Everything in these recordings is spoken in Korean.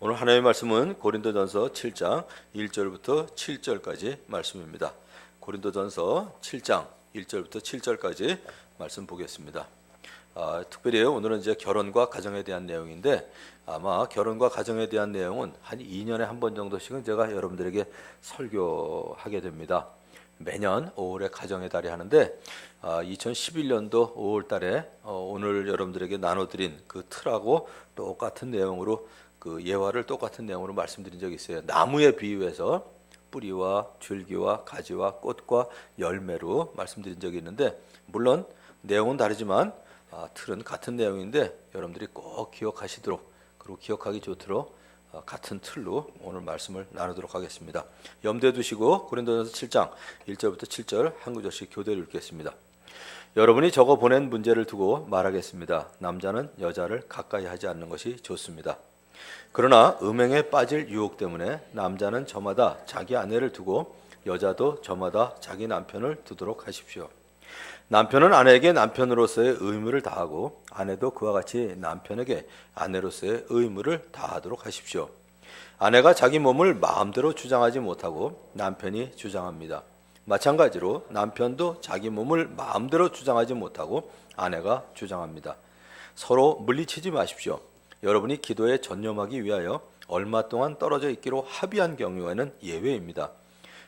오늘 하나님의 말씀은 고린도전서 7장 1절부터 7절까지 말씀입니다. 고린도전서 7장 1절부터 7절까지 말씀 보겠습니다. 특별히 오늘은 이제 결혼과 가정에 대한 내용인데 아마 결혼과 가정에 대한 내용은 한 2년에 한 번 정도씩은 제가 여러분들에게 설교하게 됩니다. 매년 5월에 가정의 달이 하는데 2011년도 5월 달에 오늘 여러분들에게 나눠드린 그 틀하고 똑같은 내용으로 그 예화를 똑같은 내용으로 말씀드린 적이 있어요. 나무에 비유해서 뿌리와 줄기와 가지와 꽃과 열매로 말씀드린 적이 있는데 물론 내용은 다르지만 틀은 같은 내용인데 여러분들이 꼭 기억하시도록 그리고 기억하기 좋도록 같은 틀로 오늘 말씀을 나누도록 하겠습니다. 염두에 두시고 고린도전서 7장 1절부터 7절 한 구절씩 교대로 읽겠습니다. 여러분이 적어 보낸 문제를 두고 말하겠습니다. 남자는 여자를 가까이 하지 않는 것이 좋습니다. 그러나 음행에 빠질 유혹 때문에 남자는 저마다 자기 아내를 두고 여자도 저마다 자기 남편을 두도록 하십시오. 남편은 아내에게 남편으로서의 의무를 다하고 아내도 그와 같이 남편에게 아내로서의 의무를 다하도록 하십시오. 아내가 자기 몸을 마음대로 주장하지 못하고 남편이 주장합니다. 마찬가지로 남편도 자기 몸을 마음대로 주장하지 못하고 아내가 주장합니다. 서로 물리치지 마십시오. 여러분이 기도에 전념하기 위하여 얼마 동안 떨어져 있기로 합의한 경우에는 예외입니다.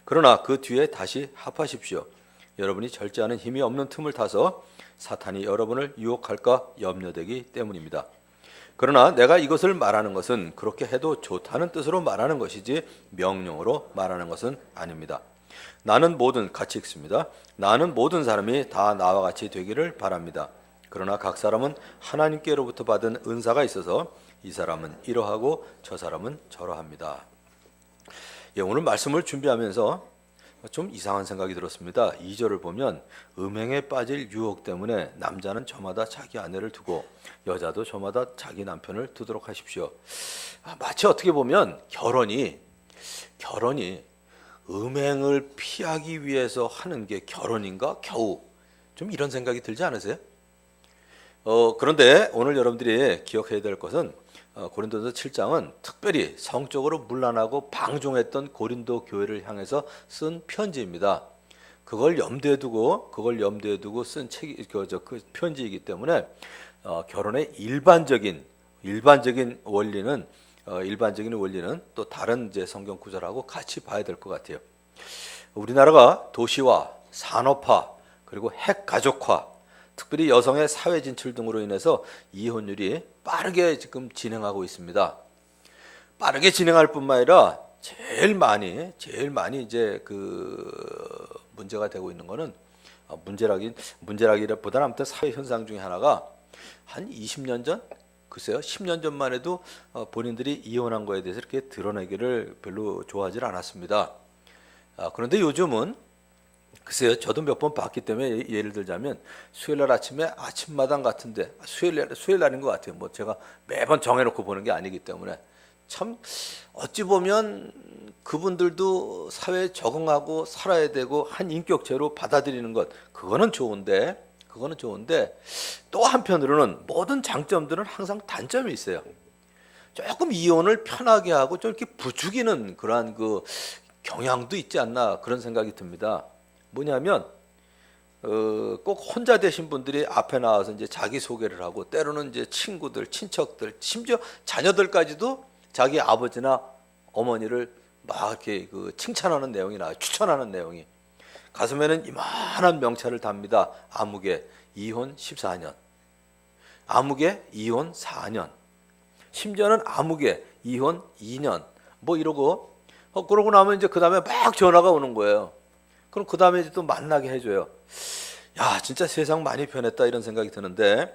그러나 그 뒤에 다시 합하십시오. 여러분이 절제하는 힘이 없는 틈을 타서 사탄이 여러분을 유혹할까 염려되기 때문입니다. 그러나 내가 이것을 말하는 것은 그렇게 해도 좋다는 뜻으로 말하는 것이지 명령으로 말하는 것은 아닙니다. 나는 모든 같이 읽습니다. 나는 모든 사람이 다 나와 같이 되기를 바랍니다. 그러나 각 사람은 하나님께로부터 받은 은사가 있어서 이 사람은 이러하고 저 사람은 저러합니다. 오늘 말씀을 준비하면서 좀 이상한 생각이 들었습니다. 2절을 보면 음행에 빠질 유혹 때문에 남자는 저마다 자기 아내를 두고 여자도 저마다 자기 남편을 두도록 하십시오. 마치 어떻게 보면 결혼이 음행을 피하기 위해서 하는 게 결혼인가 겨우 좀 이런 생각이 들지 않으세요? 그런데 오늘 여러분들이 기억해야 될 것은 고린도전서 7장은 특별히 성적으로 문란하고 방종했던 고린도 교회를 향해서 쓴 편지입니다. 그걸 염두에 두고 쓴 책이 그 편지이기 때문에 결혼의 일반적인 원리는 또 다른 이제 성경 구절하고 같이 봐야 될 것 같아요. 우리나라가 도시화, 산업화, 그리고 핵가족화, 특별히 여성의 사회 진출 등으로 인해서 이혼율이 빠르게 지금 진행하고 있습니다. 빠르게 진행할 뿐만 아니라 제일 많이 이제 그 문제가 되고 있는 거는 문제라기보다는 아무튼 사회 현상 중에 하나가 한 20년 전, 글쎄요 10년 전만 해도 본인들이 이혼한 거에 대해서 이렇게 드러내기를 별로 좋아하지 않았습니다. 그런데 요즘은 글쎄요, 저도 몇 번 봤기 때문에 예를 들자면 수요일날 아침에 아침마당 같은데 수요일날인 것 같아요. 뭐 제가 매번 정해놓고 보는 게 아니기 때문에 참 어찌 보면 그분들도 사회에 적응하고 살아야 되고 한 인격체로 받아들이는 것 그거는 좋은데 또 한편으로는 모든 장점들은 항상 단점이 있어요. 조금 이혼을 편하게 하고 좀 이렇게 부추기는 그러한 그 경향도 있지 않나 그런 생각이 듭니다. 뭐냐면 꼭 혼자 되신 분들이 앞에 나와서 이제 자기 소개를 하고 때로는 이제 친구들, 친척들, 심지어 자녀들까지도 자기 아버지나 어머니를 막 이렇게 그 칭찬하는 내용이 나와요. 추천하는 내용이 가슴에는 이만한 명찰을 답니다. 아무개 이혼 14년, 아무개 이혼 4년, 심지어는 아무개 이혼 2년 뭐 이러고 그러고 나면 이제 그 다음에 막 전화가 오는 거예요. 그럼 그 다음에 이제 또 만나게 해줘요. 야, 진짜 세상 많이 변했다 이런 생각이 드는데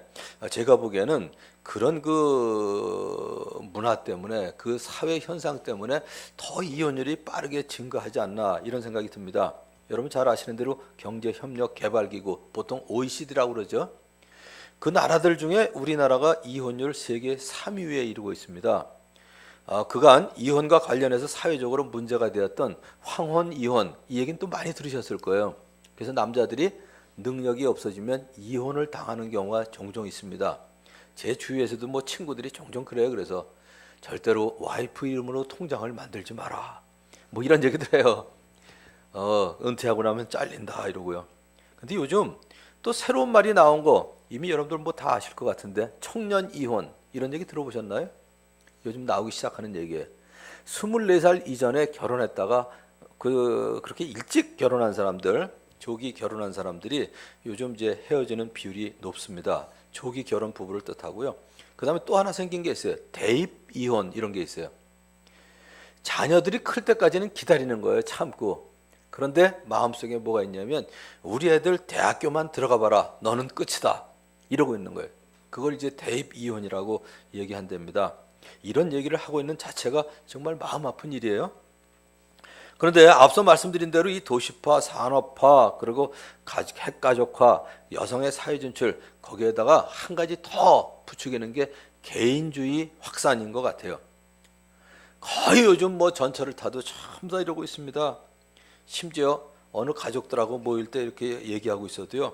제가 보기에는 그런 그 문화 때문에 그 사회 현상 때문에 더 이혼율이 빠르게 증가하지 않나 이런 생각이 듭니다. 여러분 잘 아시는 대로 경제협력개발기구 보통 OECD라고 그러죠. 그 나라들 중에 우리나라가 이혼율 세계 3위에 이르고 있습니다. 그간 이혼과 관련해서 사회적으로 문제가 되었던 황혼 이혼 이 얘기는 또 많이 들으셨을 거예요. 그래서 남자들이 능력이 없어지면 이혼을 당하는 경우가 종종 있습니다. 제 주위에서도 뭐 친구들이 종종 그래요. 그래서 절대로 와이프 이름으로 통장을 만들지 마라. 뭐 이런 얘기들 해요. 은퇴하고 나면 잘린다 이러고요. 근데 요즘 또 새로운 말이 나온 거 이미 여러분들 뭐 다 아실 것 같은데 청년 이혼 이런 얘기 들어보셨나요? 요즘 나오기 시작하는 얘기예요. 24살 이전에 결혼했다가 그렇게 일찍 결혼한 사람들, 조기 결혼한 사람들이 요즘 이제 헤어지는 비율이 높습니다. 조기 결혼 부부를 뜻하고요. 그다음에 또 하나 생긴 게 있어요. 대입 이혼 이런 게 있어요. 자녀들이 클 때까지는 기다리는 거예요. 참고. 그런데 마음속에 뭐가 있냐면 우리 애들 대학교만 들어가 봐라. 너는 끝이다. 이러고 있는 거예요. 그걸 이제 대입 이혼이라고 얘기한답니다. 이런 얘기를 하고 있는 자체가 정말 마음 아픈 일이에요. 그런데 앞서 말씀드린 대로 이 도시화, 산업화, 그리고 핵가족화, 여성의 사회 진출 거기에다가 한 가지 더 부추기는 게 개인주의 확산인 것 같아요. 거의 요즘 뭐 전철을 타도 전부 다 이러고 있습니다. 심지어 어느 가족들하고 모일 때 이렇게 얘기하고 있어도요.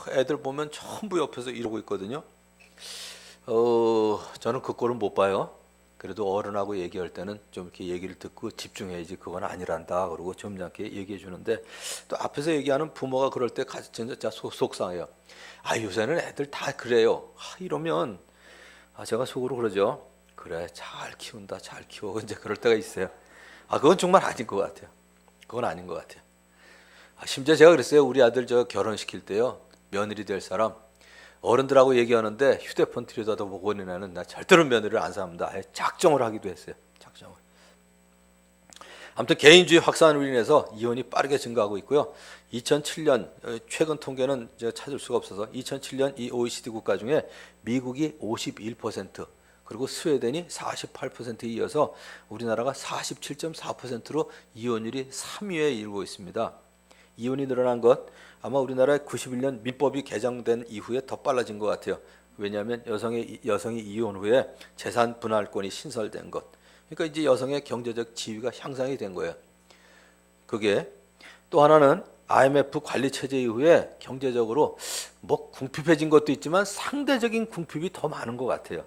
애들 보면 전부 옆에서 이러고 있거든요. 저는 그 꼴은 못 봐요. 그래도 어른하고 얘기할 때는 좀 이렇게 얘기를 듣고 집중해야지 그건 아니란다 그러고 점잖게 얘기해 주는데 또 앞에서 얘기하는 부모가 그럴 때 진짜 속상해요. 요새는 애들 다 그래요. 이러면 제가 속으로 그러죠. 그래 잘 키운다 잘 키워. 이제 그럴 때가 있어요. 그건 정말 아닌 것 같아요. 그건 아닌 것 같아요. 심지어 제가 그랬어요. 우리 아들 저 결혼시킬 때요. 며느리 될 사람 어른들하고 얘기하는데 휴대폰 들여다보고는 나는 나 절대로 며느리를 안 삼는다. 작정을 하기도 했어요. 작정을. 아무튼 개인주의 확산으로 인해서 이혼이 빠르게 증가하고 있고요. 2007년 최근 통계는 제가 찾을 수가 없어서 2007년 이 OECD 국가 중에 미국이 51% 그리고 스웨덴이 48%에 이어서 우리나라가 47.4%로 이혼율이 3위에 이르고 있습니다. 이혼이 늘어난 것 아마 우리나라의 91년 민법이 개정된 이후에 더 빨라진 것 같아요. 왜냐하면 여성이 이혼 후에 재산 분할권이 신설된 것. 그러니까 이제 여성의 경제적 지위가 향상이 된 거예요. 그게 또 하나는 IMF 관리 체제 이후에 경제적으로 뭐 궁핍해진 것도 있지만 상대적인 궁핍이 더 많은 것 같아요.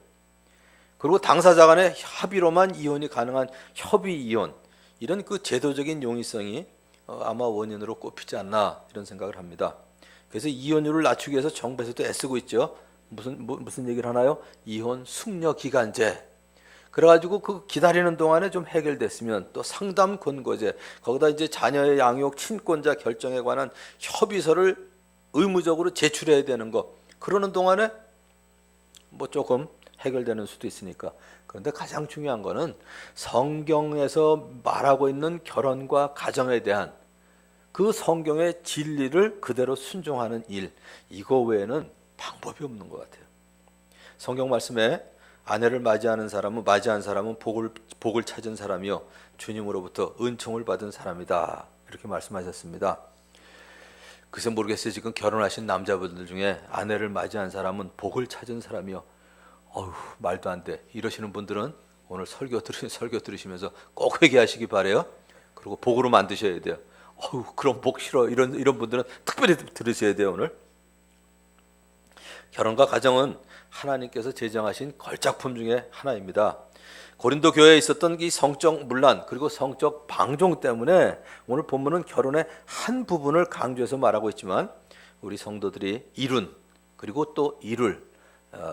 그리고 당사자 간의 합의로만 이혼이 가능한 협의 이혼 이런 그 제도적인 용이성이 아마 원인으로 꼽히지 않나 이런 생각을 합니다. 그래서 이혼율을 낮추기 위해서 정부에서도 애쓰고 있죠. 무슨 얘기를 하나요? 이혼 숙려 기간제. 그래가지고 그 기다리는 동안에 좀 해결됐으면 또 상담 권고제 거기다 이제 자녀의 양육 친권자 결정에 관한 협의서를 의무적으로 제출해야 되는 거. 그러는 동안에 뭐 조금 해결되는 수도 있으니까. 그런데 가장 중요한 거는 성경에서 말하고 있는 결혼과 가정에 대한 그 성경의 진리를 그대로 순종하는 일, 이거 외에는 방법이 없는 것 같아요. 성경 말씀에 아내를 맞이한 사람은 복을 찾은 사람이요 주님으로부터 은총을 받은 사람이다 이렇게 말씀하셨습니다. 글쎄 모르겠어요. 지금 결혼하신 남자분들 중에 아내를 맞이한 사람은 복을 찾은 사람이요. 말도 안 돼. 이러시는 분들은 오늘 설교 들으시면서 꼭 회개하시기 바래요. 그리고 복으로 만드셔야 돼요. 그럼 복 싫어. 이런 분들은 특별히 들으셔야 돼요, 오늘. 결혼과 가정은 하나님께서 제정하신 걸작품 중에 하나입니다. 고린도 교회에 있었던 이 성적 문란 그리고 성적 방종 때문에 오늘 본문은 결혼의 한 부분을 강조해서 말하고 있지만 우리 성도들이 이룬 그리고 또 이룰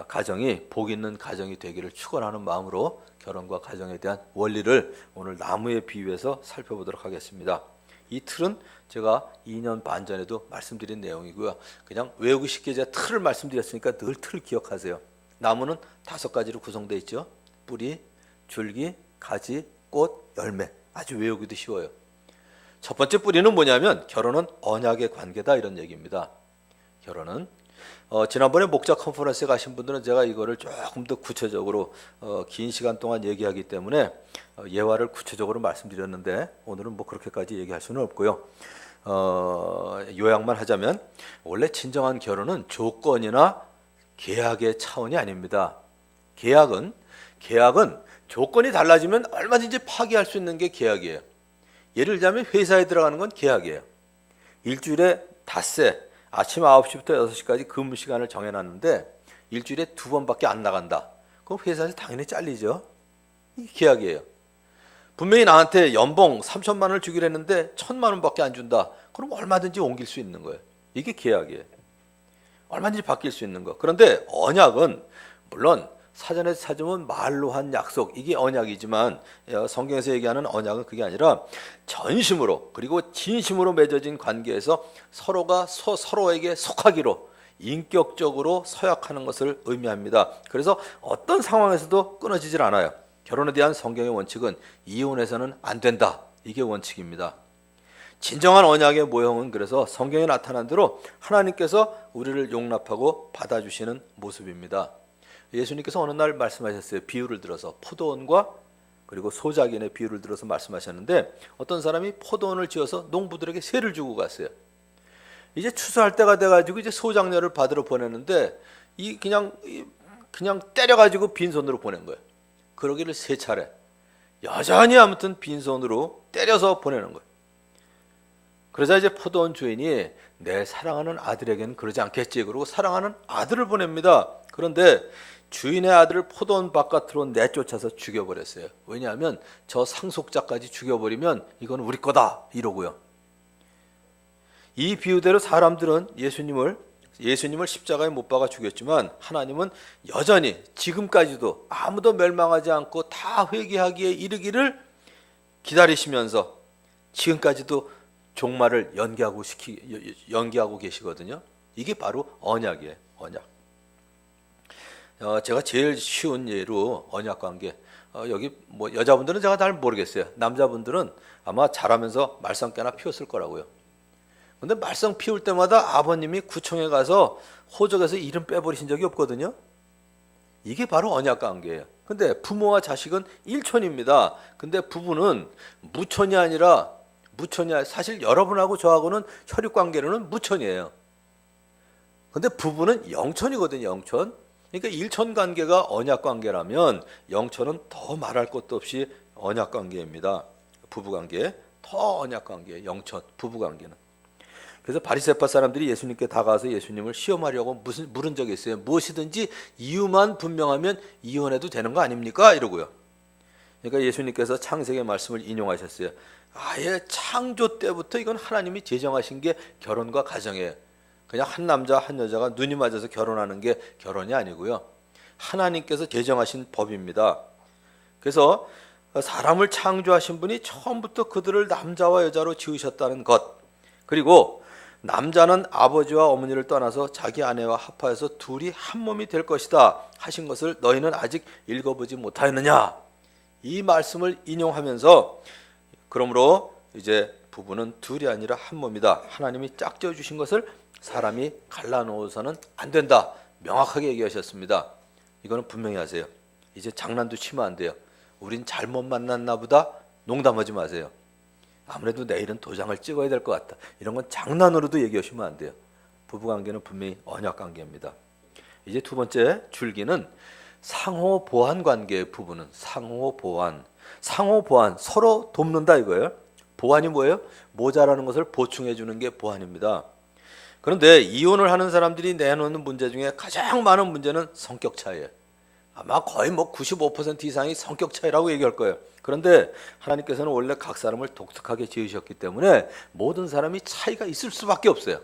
가정이 복 있는 가정이 되기를 축원하는 마음으로 결혼과 가정에 대한 원리를 오늘 나무에 비유해서 살펴보도록 하겠습니다. 이 틀은 제가 2년 반 전에도 말씀드린 내용이고요. 그냥 외우기 쉽게 제가 틀을 말씀드렸으니까 늘 틀 기억하세요. 나무는 5가지로 구성되어 있죠. 뿌리, 줄기, 가지, 꽃, 열매. 아주 외우기도 쉬워요. 첫 번째 뿌리는 뭐냐면 결혼은 언약의 관계다 이런 얘기입니다. 결혼은 지난번에 목자 컨퍼런스에 가신 분들은 제가 이거를 조금 더 구체적으로 긴 시간 동안 얘기하기 때문에 예화를 구체적으로 말씀드렸는데 오늘은 뭐 그렇게까지 얘기할 수는 없고요. 요약만 하자면 원래 진정한 결혼은 조건이나 계약의 차원이 아닙니다. 계약은 조건이 달라지면 얼마든지 파기할 수 있는 게 계약이에요. 예를 들자면 회사에 들어가는 건 계약이에요. 일주일에 닷새 아침 9시부터 6시까지 근무 시간을 정해놨는데 일주일에 2번밖에 안 나간다. 그럼 회사에서 당연히 잘리죠. 이게 계약이에요. 분명히 나한테 연봉 3천만 원을 주기로 했는데 1,000만 원밖에 안 준다. 그럼 얼마든지 옮길 수 있는 거예요. 이게 계약이에요. 얼마든지 바뀔 수 있는 거. 그런데 언약은 물론 사전에서 찾으면 말로 한 약속, 이게 언약이지만 성경에서 얘기하는 언약은 그게 아니라 전심으로 그리고 진심으로 맺어진 관계에서 서로가 서로에게 속하기로 인격적으로 서약하는 것을 의미합니다. 그래서 어떤 상황에서도 끊어지질 않아요. 결혼에 대한 성경의 원칙은 이혼해서는 안 된다. 이게 원칙입니다. 진정한 언약의 모형은 그래서 성경에 나타난 대로 하나님께서 우리를 용납하고 받아주시는 모습입니다. 예수님께서 어느 날 말씀하셨어요. 비유를 들어서 포도원과 그리고 소작인의 비유를 들어서 말씀하셨는데 어떤 사람이 포도원을 지어서 농부들에게 세를 주고 갔어요. 이제 추수할 때가 돼가지고 이제 소작료를 받으러 보냈는데 그냥 때려가지고 빈손으로 보낸 거예요. 그러기를 3차례 여전히 아무튼 빈손으로 때려서 보내는 거예요. 그러자 이제 포도원 주인이 내 사랑하는 아들에게는 그러지 않겠지. 그러고 사랑하는 아들을 보냅니다. 그런데 주인의 아들을 포도원 바깥으로 내쫓아서 죽여버렸어요. 왜냐하면 저 상속자까지 죽여버리면 이건 우리 거다 이러고요. 이 비유대로 사람들은 예수님을 십자가에 못 박아 죽였지만 하나님은 여전히 지금까지도 아무도 멸망하지 않고 다 회개하기에 이르기를 기다리시면서 지금까지도 종말을 연기하고 계시거든요. 이게 바로 언약이에요. 언약. 제가 제일 쉬운 예로 언약 관계. 여기 뭐 여자분들은 제가 잘 모르겠어요. 남자분들은 아마 자라면서 말썽깨나 피웠을 거라고요. 근데 말썽 피울 때마다 아버님이 구청에 가서 호적에서 이름 빼버리신 적이 없거든요. 이게 바로 언약 관계예요. 근데 부모와 자식은 일촌입니다. 근데 부부는 무촌이 사실 여러분하고 저하고는 혈육 관계로는 무촌이에요. 근데 부부는 영촌이거든요. 영촌. 그러니까 일촌 관계가 언약 관계라면 영촌은 더 말할 것도 없이 언약 관계입니다. 부부 관계 더 언약 관계예요. 영촌 부부 관계는. 그래서 바리새파 사람들이 예수님께 다가와서 예수님을 시험하려고 물은 적이 있어요. 무엇이든지 이유만 분명하면 이혼해도 되는 거 아닙니까? 이러고요. 그러니까 예수님께서 창세기의 말씀을 인용하셨어요. 아예 창조 때부터 이건 하나님이 제정하신 게 결혼과 가정이에요. 그냥 한 남자 한 여자가 눈이 맞아서 결혼하는 게 결혼이 아니고요. 하나님께서 제정하신 법입니다. 그래서 사람을 창조하신 분이 처음부터 그들을 남자와 여자로 지으셨다는 것, 그리고 남자는 아버지와 어머니를 떠나서 자기 아내와 합하여서 둘이 한 몸이 될 것이다 하신 것을 너희는 아직 읽어보지 못하였느냐, 이 말씀을 인용하면서 그러므로 이제 부부는 둘이 아니라 한 몸이다, 하나님이 짝지어 주신 것을 사람이 갈라놓아서는 안 된다, 명확하게 얘기하셨습니다. 이거는 분명히 하세요. 이제 장난도 치면 안 돼요. 우린 잘못 만났나 보다 농담하지 마세요. 아무래도 내일은 도장을 찍어야 될 것 같다, 이런 건 장난으로도 얘기하시면 안 돼요. 부부관계는 분명히 언약관계입니다. 이제 두 번째 줄기는 상호보완 관계의 부부는 상호보완, 서로 돕는다 이거예요. 보완이 뭐예요? 모자라는 것을 보충해 주는 게 보완입니다. 그런데 이혼을 하는 사람들이 내놓는 문제 중에 가장 많은 문제는 성격 차이예요. 아마 거의 95% 이상이 성격 차이라고 얘기할 거예요. 그런데 하나님께서는 원래 각 사람을 독특하게 지으셨기 때문에 모든 사람이 차이가 있을 수밖에 없어요.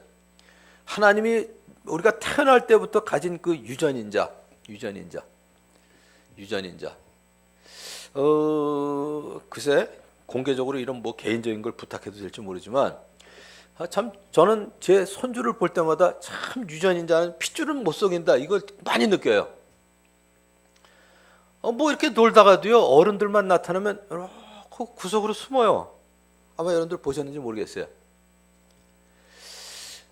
하나님이 우리가 태어날 때부터 가진 그 유전인자. 글쎄 공개적으로 이런 개인적인 걸 부탁해도 될지 모르지만 참 저는 제 손주를 볼 때마다 참 유전인자는 핏줄은 못 속인다, 이걸 많이 느껴요. 이렇게 놀다가도요, 어른들만 나타나면 그 구석으로 숨어요. 아마 여러분들 보셨는지 모르겠어요.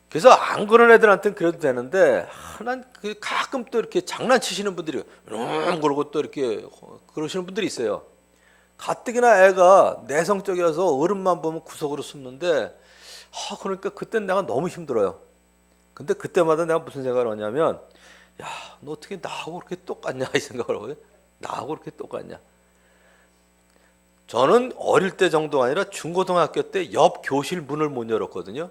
그래서 안 그런 애들한테는 그래도 되는데, 난 가끔 또 이렇게 장난치시는 분들이 그러고 또 이렇게 그러시는 분들이 있어요. 가뜩이나 애가 내성적이어서 어른만 보면 구석으로 숨는데, 그러니까 그땐 내가 너무 힘들어요. 근데 그때마다 내가 무슨 생각을 하냐면, 야, 너 어떻게 나하고 그렇게 똑같냐 이 생각을 하고요. 나하고 그렇게 똑같냐. 저는 어릴 때 정도가 아니라 중고등학교 때 옆 교실 문을 못 열었거든요.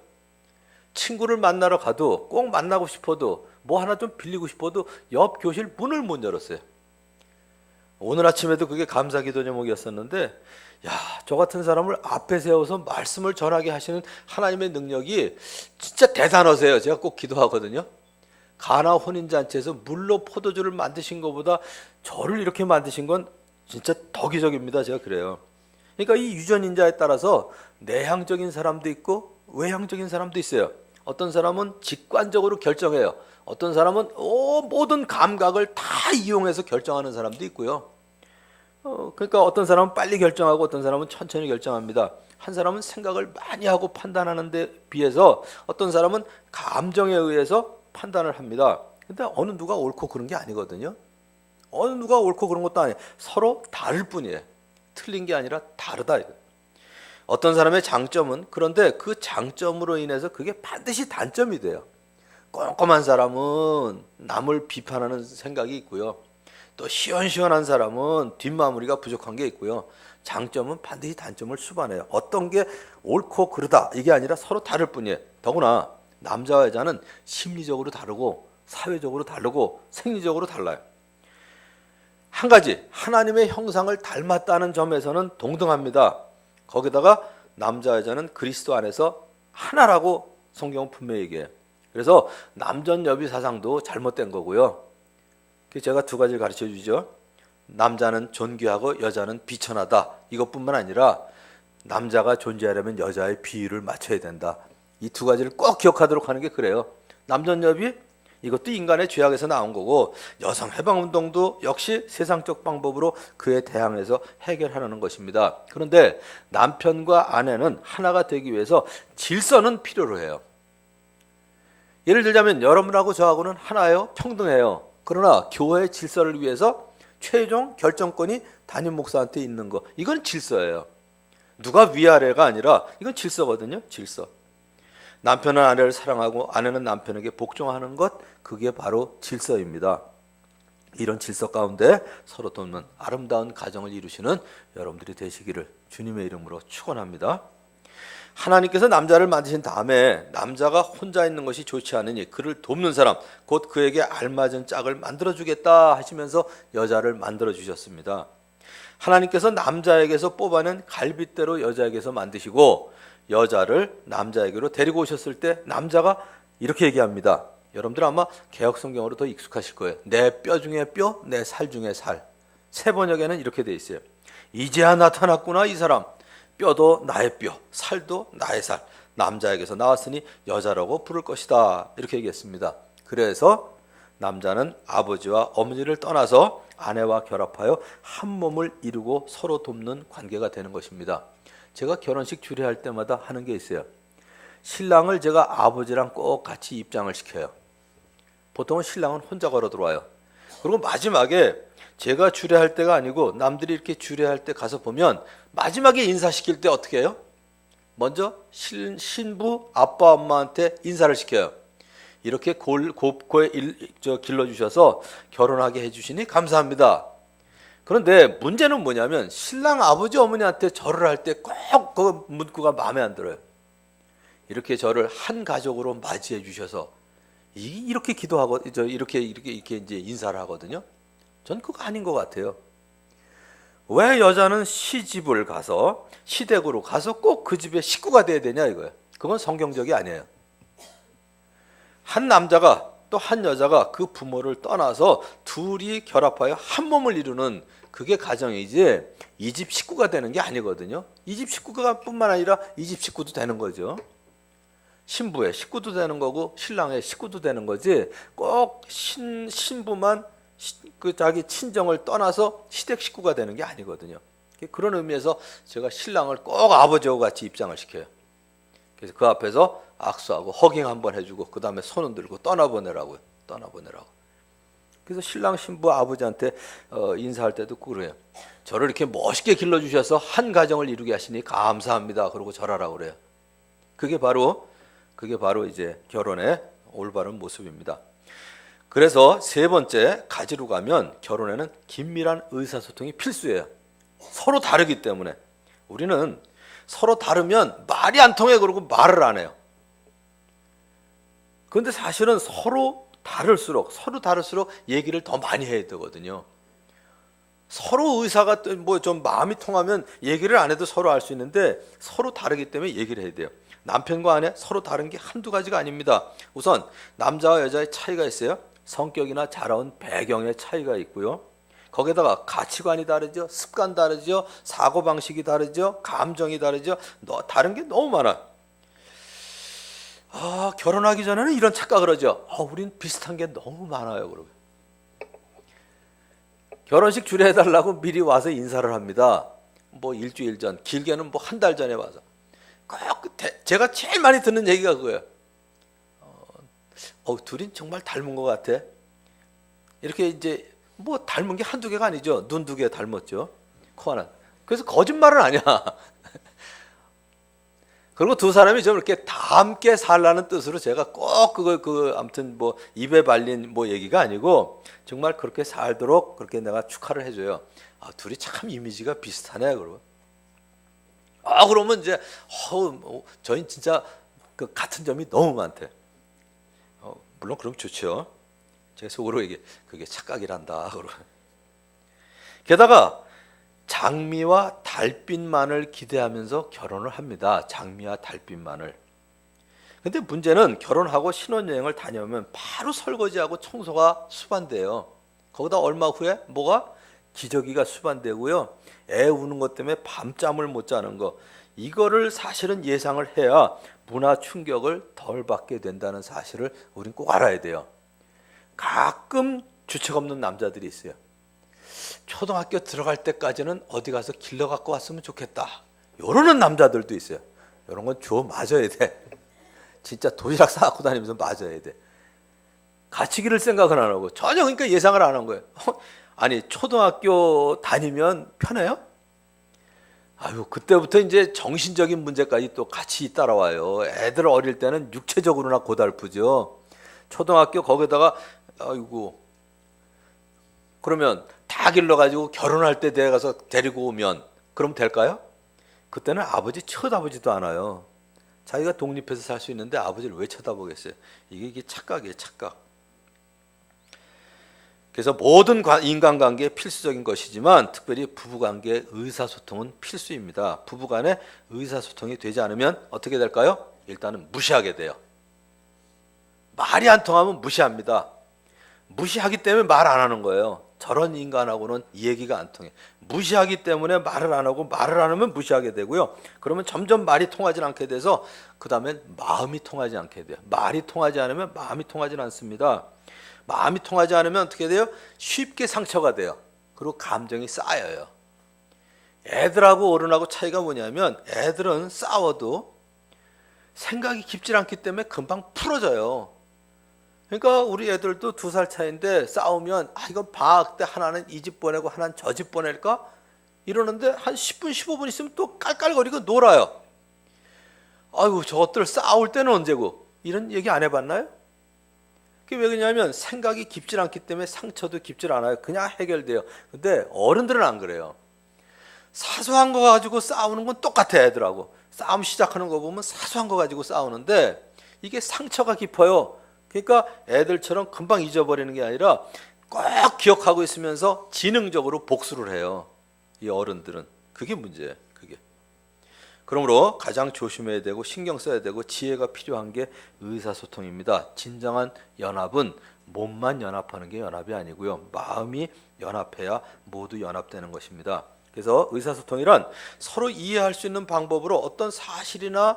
친구를 만나러 가도 꼭 만나고 싶어도 뭐 하나 좀 빌리고 싶어도 옆 교실 문을 못 열었어요. 오늘 아침에도 그게 감사기도 제목이었었는데, 야, 저 같은 사람을 앞에 세워서 말씀을 전하게 하시는 하나님의 능력이 진짜 대단하세요. 제가 꼭 기도하거든요. 가나 혼인잔치에서 물로 포도주를 만드신 것보다 저를 이렇게 만드신 건 진짜 더 기적입니다. 제가 그래요. 그러니까 이 유전인자에 따라서 내향적인 사람도 있고 외향적인 사람도 있어요. 어떤 사람은 직관적으로 결정해요. 어떤 사람은 모든 감각을 다 이용해서 결정하는 사람도 있고요. 그러니까 어떤 사람은 빨리 결정하고 어떤 사람은 천천히 결정합니다. 한 사람은 생각을 많이 하고 판단하는 데 비해서 어떤 사람은 감정에 의해서 판단을 합니다. 근데 어느 누가 옳고 그런 게 아니거든요. 어느 누가 옳고 그런 것도 아니에요. 서로 다를 뿐이에요. 틀린 게 아니라 다르다. 어떤 사람의 장점은 그런데 그 장점으로 인해서 그게 반드시 단점이 돼요. 꼼꼼한 사람은 남을 비판하는 생각이 있고요. 또 시원시원한 사람은 뒷마무리가 부족한 게 있고요. 장점은 반드시 단점을 수반해요. 어떤 게 옳고 그르다 이게 아니라 서로 다를 뿐이에요. 더구나 남자와 여자는 심리적으로 다르고 사회적으로 다르고 생리적으로 달라요. 한 가지 하나님의 형상을 닮았다는 점에서는 동등합니다. 거기다가 남자 여자는 그리스도 안에서 하나라고 성경은 분명히 얘기해요. 그래서 남전여비 사상도 잘못된 거고요. 제가 두 가지를 가르쳐 주죠. 남자는 존귀하고 여자는 비천하다. 이것뿐만 아니라 남자가 존재하려면 여자의 비율을 맞춰야 된다. 이 두 가지를 꼭 기억하도록 하는 게 그래요. 남전여비 이것도 인간의 죄악에서 나온 거고 여성 해방운동도 역시 세상적 방법으로 그에 대항해서 해결하려는 것입니다. 그런데 남편과 아내는 하나가 되기 위해서 질서는 필요로 해요. 예를 들자면 여러분하고 저하고는 하나예요. 평등해요. 그러나 교회의 질서를 위해서 최종 결정권이 담임 목사한테 있는 거 이건 질서예요. 누가 위아래가 아니라 이건 질서거든요. 질서. 남편은 아내를 사랑하고 아내는 남편에게 복종하는 것 그게 바로 질서입니다. 이런 질서 가운데 서로 돕는 아름다운 가정을 이루시는 여러분들이 되시기를 주님의 이름으로 축원합니다. 하나님께서 남자를 만드신 다음에 남자가 혼자 있는 것이 좋지 않으니 그를 돕는 사람 곧 그에게 알맞은 짝을 만들어주겠다 하시면서 여자를 만들어주셨습니다. 하나님께서 남자에게서 뽑아낸 갈빗대로 여자에게서 만드시고 여자를 남자에게로 데리고 오셨을 때 남자가 이렇게 얘기합니다. 여러분들 아마 개역성경으로 더 익숙하실 거예요. 내 뼈 중에 뼈, 내 살 중에 살. 새 번역에는 이렇게 돼 있어요. 이제야 나타났구나 이 사람. 뼈도 나의 뼈, 살도 나의 살. 남자에게서 나왔으니 여자라고 부를 것이다. 이렇게 얘기했습니다. 그래서 남자는 아버지와 어머니를 떠나서 아내와 결합하여 한 몸을 이루고 서로 돕는 관계가 되는 것입니다. 제가 결혼식 주례할 때마다 하는 게 있어요. 신랑을 제가 아버지랑 꼭 같이 입장을 시켜요. 보통은 신랑은 혼자 걸어 들어와요. 그리고 마지막에 제가 주례할 때가 아니고 남들이 이렇게 주례할 때 가서 보면 마지막에 인사시킬 때 어떻게 해요? 먼저 신부 아빠 엄마한테 인사를 시켜요. 이렇게 곱게 길러주셔서 결혼하게 해주시니 감사합니다. 그런데 문제는 뭐냐면 신랑 아버지 어머니한테 절을 할 때 꼭 그 문구가 마음에 안 들어요. 이렇게 저를 한 가족으로 맞이해 주셔서 이렇게 기도하고 이렇게 이제 인사를 하거든요. 전 그거 아닌 것 같아요. 왜 여자는 시집을 가서 시댁으로 가서 꼭 그 집의 식구가 돼야 되냐 이거예요. 그건 성경적이 아니에요. 한 남자가 또 한 여자가 그 부모를 떠나서 둘이 결합하여 한 몸을 이루는 그게 가정이지 이 집 식구가 되는 게 아니거든요. 이 집 식구가 뿐만 아니라 이 집 식구도 되는 거죠. 신부의 식구도 되는 거고 신랑의 식구도 되는 거지 꼭 신부만 그 자기 친정을 떠나서 시댁 식구가 되는 게 아니거든요. 그런 의미에서 제가 신랑을 꼭 아버지하고 같이 입장을 시켜요. 그래서 그 앞에서 악수하고 허깅 한번 해주고 그 다음에 손은 들고 떠나보내라고요. 떠나보내라고. 그래서 신랑 신부 아버지한테 인사할 때도 그래요. 저를 이렇게 멋있게 길러주셔서 한 가정을 이루게 하시니 감사합니다. 그러고 절하라고 그래요. 그게 바로 이제 결혼의 올바른 모습입니다. 그래서 세 번째 가지로 가면 결혼에는 긴밀한 의사소통이 필수예요. 서로 다르기 때문에 우리는 서로 다르면 말이 안 통해 그러고 말을 안 해요. 그런데 사실은 서로 다를수록 얘기를 더 많이 해야 되거든요. 서로 의사가 뭐 좀 마음이 통하면 얘기를 안 해도 서로 알 수 있는데 서로 다르기 때문에 얘기를 해야 돼요. 남편과 아내 서로 다른 게 한두 가지가 아닙니다. 우선 남자와 여자의 차이가 있어요. 성격이나 자라온 배경의 차이가 있고요. 거기다가 가치관이 다르죠. 습관 다르죠. 사고방식이 다르죠. 감정이 다르죠. 다른 게 너무 많아. 결혼하기 전에는 이런 착각을 하죠. 우린 비슷한 게 너무 많아요. 그러고 결혼식 주례해달라고 미리 와서 인사를 합니다. 뭐 일주일 전, 길게는 뭐 한 달 전에 와서. 제가 제일 많이 듣는 얘기가 그거예요. 둘이 정말 닮은 것 같아. 이렇게 이제 뭐 닮은 게 한두 개가 아니죠. 눈 두 개 닮았죠. 코 하나. 그래서 거짓말은 아니야. 그리고 두 사람이 좀 이렇게 다 함께 살라는 뜻으로 제가 꼭 아무튼 뭐 입에 발린 뭐 얘기가 아니고 정말 그렇게 살도록 그렇게 내가 축하를 해줘요. 둘이 참 이미지가 비슷하네. 그러고. 그러면 이제 저희 진짜 그 같은 점이 너무 많대. 물론 그럼 좋죠. 제가 속으로 얘기, 그게 착각이란다. 그러고. 게다가 장미와 달빛만을 기대하면서 결혼을 합니다. 장미와 달빛만을. 근데 문제는 결혼하고 신혼여행을 다녀오면 바로 설거지하고 청소가 수반돼요. 거기다 얼마 후에 뭐가? 기저귀가 수반되고요. 애 우는 것 때문에 밤잠을 못 자는 거. 이거를 사실은 예상을 해야 문화 충격을 덜 받게 된다는 사실을 우린 꼭 알아야 돼요. 가끔 주책 없는 남자들이 있어요. 초등학교 들어갈 때까지는 어디 가서 길러 갖고 왔으면 좋겠다. 이러는 남자들도 있어요. 이런 건 맞아야 돼. 진짜 도시락 싸갖고 다니면서 맞아야 돼. 갇히기를 생각은 안 하고 전혀 그러니까 예상을 안 한 거예요. 아니 초등학교 다니면 편해요? 그때부터 이제 정신적인 문제까지 또 같이 따라와요. 애들 어릴 때는 육체적으로나 고달프죠. 초등학교 거기다가 그러면 다 길러가지고 결혼할 때 내가서 데리고 오면 그럼 될까요? 그때는 아버지 쳐다보지도 않아요. 자기가 독립해서 살 수 있는데 아버지를 왜 쳐다보겠어요? 이게 착각이에요. 착각. 그래서 모든 인간관계에 필수적인 것이지만 특별히 부부관계의 의사소통은 필수입니다. 부부간에 의사소통이 되지 않으면 어떻게 될까요? 일단은 무시하게 돼요. 말이 안 통하면 무시합니다. 무시하기 때문에 말 안 하는 거예요. 저런 인간하고는 이 얘기가 안 통해. 무시하기 때문에 말을 안 하고 말을 안 하면 무시하게 되고요. 그러면 점점 말이 통하지 않게 돼서 그 다음엔 마음이 통하지 않게 돼요. 말이 통하지 않으면 마음이 통하지 않습니다. 마음이 통하지 않으면 어떻게 돼요? 쉽게 상처가 돼요. 그리고 감정이 쌓여요. 애들하고 어른하고 차이가 뭐냐면 애들은 싸워도 생각이 깊지 않기 때문에 금방 풀어져요. 그러니까 우리 애들도 2살 차이인데 싸우면 이건 방학 때 하나는 이 집 보내고 하나는 저 집 보낼까? 이러는데 한 10분 15분 있으면 또 깔깔거리고 놀아요. 저것들 싸울 때는 언제고? 이런 얘기 안 해봤나요? 그게 왜 그러냐면 생각이 깊지 않기 때문에 상처도 깊지 않아요. 그냥 해결돼요. 근데 어른들은 안 그래요. 사소한 거 가지고 싸우는 건 똑같아. 애들하고 싸움 시작하는 거 보면 사소한 거 가지고 싸우는데 이게 상처가 깊어요. 그러니까 애들처럼 금방 잊어버리는 게 아니라 꼭 기억하고 있으면서 지능적으로 복수를 해요. 이 어른들은. 그게 문제예요. 그게. 그러므로 가장 조심해야 되고 신경 써야 되고 지혜가 필요한 게 의사소통입니다. 진정한 연합은 몸만 연합하는 게 연합이 아니고요. 마음이 연합해야 모두 연합되는 것입니다. 그래서 의사소통이란 서로 이해할 수 있는 방법으로 어떤 사실이나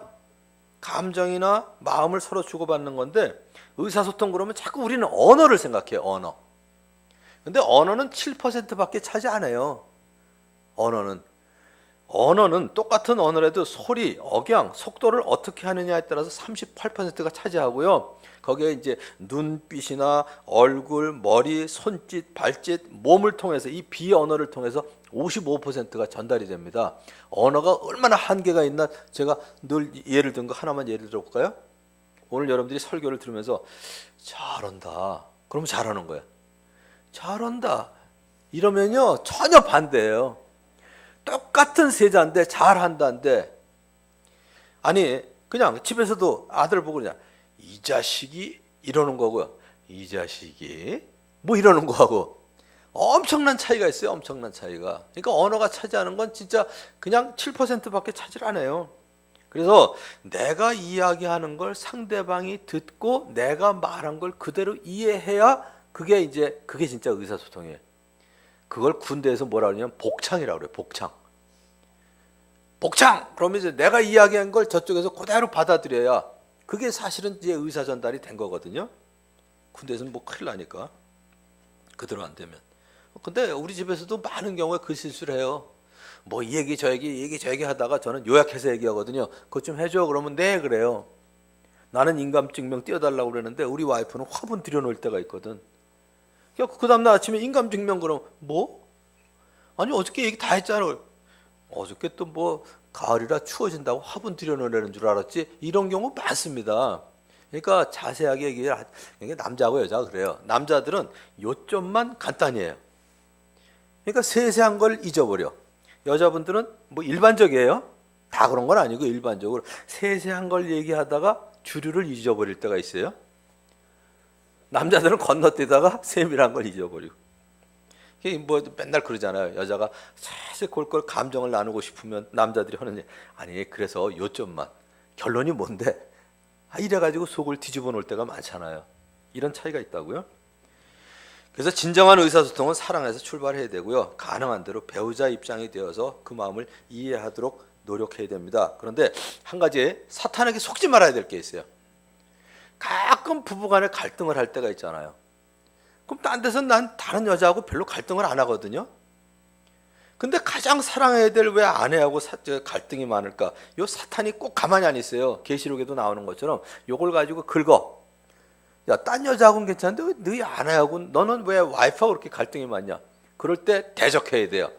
감정이나 마음을 서로 주고받는 건데 의사소통 그러면 자꾸 우리는 언어를 생각해요. 언어. 근데 언어는 7%밖에 차지 안 해요. 언어는 똑같은 언어라도 소리, 억양, 속도를 어떻게 하느냐에 따라서 38%가 차지하고요. 거기에 이제 눈빛이나 얼굴, 머리, 손짓, 발짓, 몸을 통해서 이 비언어를 통해서 55%가 전달이 됩니다. 언어가 얼마나 한계가 있나 제가 늘 예를 든 거 하나만 예를 들어볼까요? 오늘 여러분들이 설교를 들으면서 잘한다. 그러면 잘하는 거예요. 잘한다. 이러면요 전혀 반대예요. 똑같은 세자인데 잘한다인데 아니 그냥 집에서도 아들 보고 그냥 이 자식이 이러는 거고요. 이 자식이 뭐 이러는 거하고 엄청난 차이가 있어요. 엄청난 차이가. 그러니까 언어가 차지하는 건 진짜 그냥 7%밖에 차지를 안 해요. 그래서 내가 이야기하는 걸 상대방이 듣고 내가 말한 걸 그대로 이해해야 그게 진짜 의사소통이에요. 그걸 군대에서 뭐라 그러냐면 복창이라고 그래요. 복창. 복창! 그러면 이제 내가 이야기한 걸 저쪽에서 그대로 받아들여야 그게 사실은 이제 의사 전달이 된 거거든요. 군대에서는 뭐 큰일 나니까. 그대로 안 되면. 근데 우리 집에서도 많은 경우에 그 실수를 해요. 뭐 이 얘기 저 얘기 하다가 저는 요약해서 얘기하거든요. 그것 좀 해줘. 그러면 네 그래요. 나는 인감증명 띄워달라고 그러는데 우리 와이프는 화분 들여놓을 때가 있거든. 그 다음날 아침에 인감증명 그럼 뭐? 아니 어저께 얘기 다 했잖아. 어저께 또 뭐 가을이라 추워진다고 화분 들여놓으려는 줄 알았지? 이런 경우 많습니다. 그러니까 자세하게 얘기해. 이게 남자하고 여자가 그래요. 남자들은 요점만 간단히 해요. 그러니까 세세한 걸 잊어버려. 여자분들은 뭐 일반적이에요. 다 그런 건 아니고 일반적으로 세세한 걸 얘기하다가 주류를 잊어버릴 때가 있어요. 남자들은 건너뛰다가 세밀한 걸 잊어버리고. 뭐 맨날 그러잖아요. 여자가 사실 그걸 감정을 나누고 싶으면 남자들이 하는 얘기. 아니 그래서 요점만. 결론이 뭔데? 이래가지고 속을 뒤집어 놓을 때가 많잖아요. 이런 차이가 있다고요. 그래서 진정한 의사소통은 사랑에서 출발해야 되고요. 가능한 대로 배우자 입장이 되어서 그 마음을 이해하도록 노력해야 됩니다. 그런데 한 가지 사탄에게 속지 말아야 될 게 있어요. 가끔 부부간에 갈등을 할 때가 있잖아요. 그럼 딴 데서 난 다른 여자하고 별로 갈등을 안 하거든요. 근데 가장 사랑해야 될 왜 아내하고 갈등이 많을까? 요 사탄이 꼭 가만히 안 있어요. 계시록에도 나오는 것처럼 요걸 가지고 긁어. 야, 딴 여자하고는 괜찮은데 왜 너희 아내하고 너는 왜 와이프하고 그렇게 갈등이 많냐? 그럴 때 대적해야 돼요.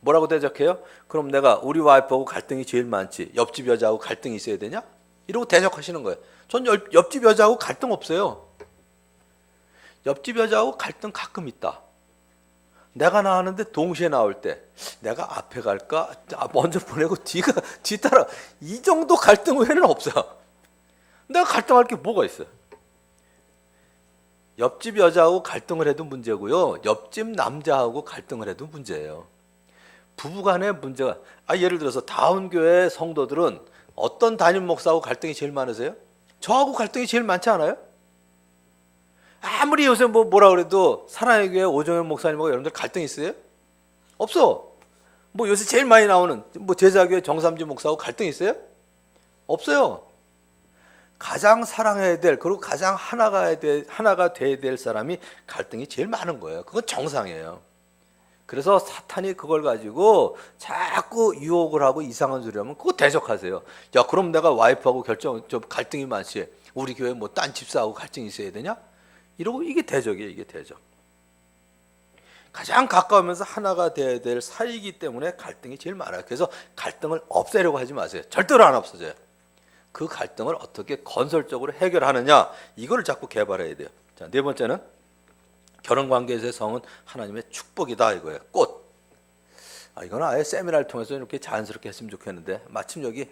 뭐라고 대적해요? 그럼 내가 우리 와이프하고 갈등이 제일 많지. 옆집 여자하고 갈등이 있어야 되냐? 이러고 대적하시는 거예요. 전 옆집 여자하고 갈등 없어요. 옆집 여자하고 갈등 가끔 있다. 내가 나왔는데 동시에 나올 때 내가 앞에 갈까? 먼저 보내고 뒤따라 이 정도 갈등 외에는 없어요. 내가 갈등할 게 뭐가 있어요? 옆집 여자하고 갈등을 해도 문제고요. 옆집 남자하고 갈등을 해도 문제예요. 부부간의 문제가 예를 들어서 다운교회 성도들은 어떤 담임 목사하고 갈등이 제일 많으세요? 저하고 갈등이 제일 많지 않아요? 아무리 요새 뭐라 그래도 사랑의 교회 오정현 목사님하고 여러분들 갈등 있어요? 없어. 뭐 요새 제일 많이 나오는 뭐 제자교회 정삼진 목사하고 갈등 있어요? 없어요. 가장 사랑해야 될 그리고 가장 하나가 돼야 될 사람이 갈등이 제일 많은 거예요. 그건 정상이에요. 그래서 사탄이 그걸 가지고 자꾸 유혹을 하고 이상한 소리 하면 그거 대적하세요. 야, 그럼 내가 와이프하고 좀 갈등이 많지. 우리 교회 뭐 딴 집사하고 갈등이 있어야 되냐? 이러고 이게 대적이에요. 이게 대적. 가장 가까우면서 하나가 돼야 될 사이이기 때문에 갈등이 제일 많아요. 그래서 갈등을 없애려고 하지 마세요. 절대로 안 없어져요. 그 갈등을 어떻게 건설적으로 해결하느냐, 이걸 자꾸 개발해야 돼요. 자, 네 번째는 결혼 관계에서의 성은 하나님의 축복이다 이거예요. 꽃. 이건 아예 세미나를 통해서 이렇게 자연스럽게 했으면 좋겠는데 마침 여기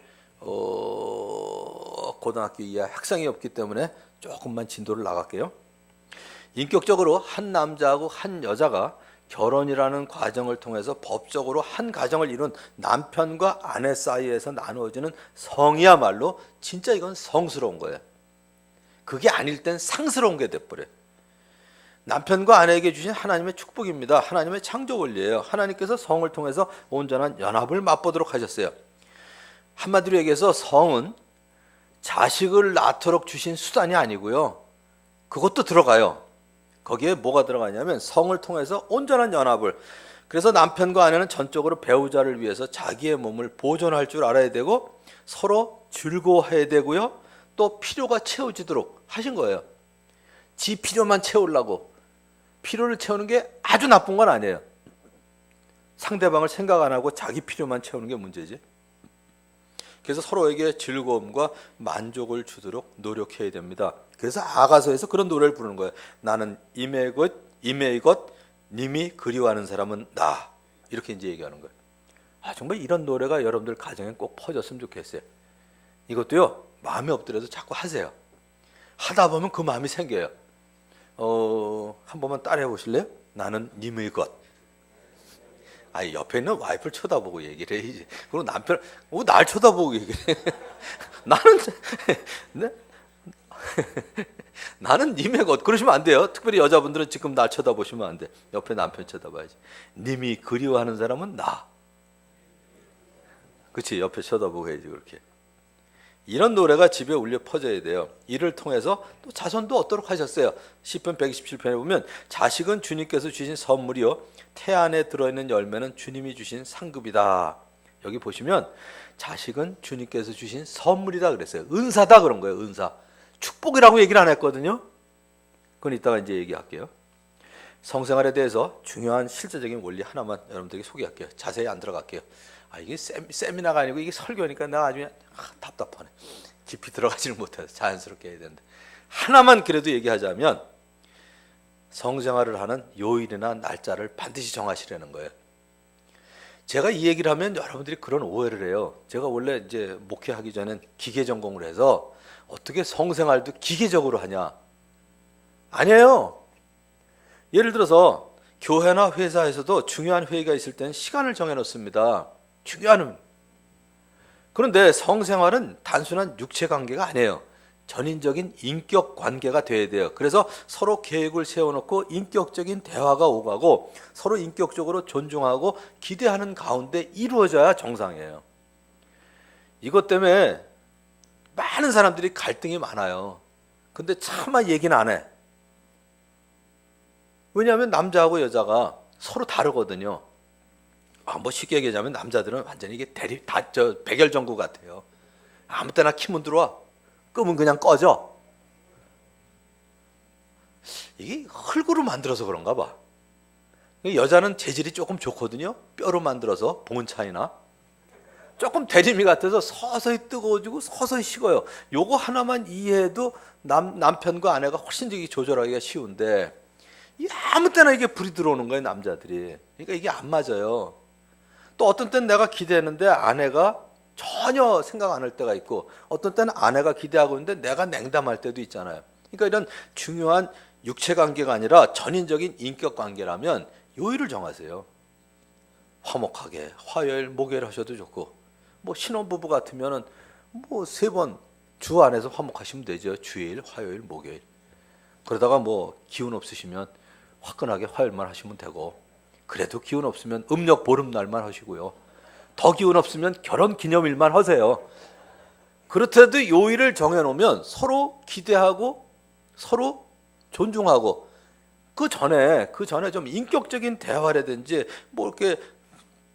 고등학교 이하 학생이 없기 때문에 조금만 진도를 나갈게요. 인격적으로 한 남자하고 한 여자가 결혼이라는 과정을 통해서 법적으로 한 가정을 이룬 남편과 아내 사이에서 나누어지는 성이야말로 진짜 이건 성스러운 거예요. 그게 아닐 땐 상스러운 게 돼버려요. 남편과 아내에게 주신 하나님의 축복입니다. 하나님의 창조 원리예요. 하나님께서 성을 통해서 온전한 연합을 맛보도록 하셨어요. 한마디로 얘기해서 성은 자식을 낳도록 주신 수단이 아니고요. 그것도 들어가요. 거기에 뭐가 들어가냐면 성을 통해서 온전한 연합을. 그래서 남편과 아내는 전적으로 배우자를 위해서 자기의 몸을 보존할 줄 알아야 되고 서로 즐거워해야 되고요. 또 필요가 채워지도록 하신 거예요. 지 필요만 채우려고. 필요를 채우는 게 아주 나쁜 건 아니에요. 상대방을 생각 안 하고 자기 필요만 채우는 게 문제지. 그래서 서로에게 즐거움과 만족을 주도록 노력해야 됩니다. 그래서 아가서에서 그런 노래를 부르는 거예요. 나는 임의 것 님이 그리워하는 사람은 나. 이렇게 이제 얘기하는 거예요. 정말 이런 노래가 여러분들 가정에 꼭 퍼졌으면 좋겠어요. 이것도요, 마음이 없더라도 자꾸 하세요. 하다 보면 그 마음이 생겨요. 한 번만 따라해 보실래요? 나는 님의 것. 아니 옆에 있는 와이프를 쳐다보고 얘기를 해야지. 그리고 남편 날 쳐다보고 얘기를 해. 나는 네? 나는 님의 것. 그러시면 안 돼요. 특별히 여자분들은 지금 날 쳐다보시면 안 돼. 옆에 남편 쳐다봐야지. 님이 그리워하는 사람은 나. 그렇지. 옆에 쳐다보고 해야지 그렇게. 이런 노래가 집에 울려 퍼져야 돼요. 이를 통해서 또 자손도 얻도록 하셨어요. 시편 127편에 보면 자식은 주님께서 주신 선물이요 태 안에 들어있는 열매는 주님이 주신 상급이다. 여기 보시면 자식은 주님께서 주신 선물이다 그랬어요. 은사다 그런 거예요. 은사. 축복이라고 얘기를 안 했거든요. 그건 이따가 이제 얘기할게요. 성생활에 대해서 중요한 실제적인 원리 하나만 여러분들에게 소개할게요. 자세히 안 들어갈게요. 이게 세미나가 아니고 이게 설교니까 내가 아주 답답하네. 깊이 들어가지는 못해서 자연스럽게 해야 되는데 하나만 그래도 얘기하자면 성생활을 하는 요일이나 날짜를 반드시 정하시라는 거예요. 제가 이 얘기를 하면 여러분들이 그런 오해를 해요. 제가 원래 이제 목회하기 전엔 기계 전공을 해서 어떻게 성생활도 기계적으로 하냐? 아니에요. 예를 들어서 교회나 회사에서도 중요한 회의가 있을 때는 시간을 정해 놓습니다. 중요한. 그런데 성생활은 단순한 육체 관계가 아니에요. 전인적인 인격 관계가 돼야 돼요. 그래서 서로 계획을 세워놓고 인격적인 대화가 오가고 서로 인격적으로 존중하고 기대하는 가운데 이루어져야 정상이에요. 이것 때문에 많은 사람들이 갈등이 많아요. 근데 차마 얘기는 안 해. 왜냐하면 남자하고 여자가 서로 다르거든요. 뭐 쉽게 얘기하자면 남자들은 완전히 이게 백열전구 같아요. 아무 때나 키면 들어와. 끄면 그냥 꺼져. 이게 흙으로 만들어서 그런가 봐. 여자는 재질이 조금 좋거든요. 뼈로 만들어서 봉은 차이나. 조금 대리미 같아서 서서히 뜨거워지고 서서히 식어요. 요거 하나만 이해해도 남편과 아내가 훨씬 조절하기가 쉬운데 아무 때나 이게 불이 들어오는 거예요, 남자들이. 그러니까 이게 안 맞아요. 또 어떤 때는 내가 기대했는데 아내가 전혀 생각 안 할 때가 있고 어떤 때는 아내가 기대하고 있는데 내가 냉담할 때도 있잖아요. 그러니까 이런 중요한 육체 관계가 아니라 전인적인 인격 관계라면 요일을 정하세요. 화목하게 화요일, 목요일 하셔도 좋고 뭐 신혼부부 같으면은 뭐 3번 주 안에서 화목하시면 되죠. 주일, 화요일, 목요일. 그러다가 뭐 기운 없으시면 화끈하게 화요일만 하시면 되고 그래도 기운 없으면 음력 보름날만 하시고요. 더 기운 없으면 결혼 기념일만 하세요. 그렇다도 요일을 정해놓으면 서로 기대하고 서로 존중하고 그 전에 좀 인격적인 대화라든지 뭐 이렇게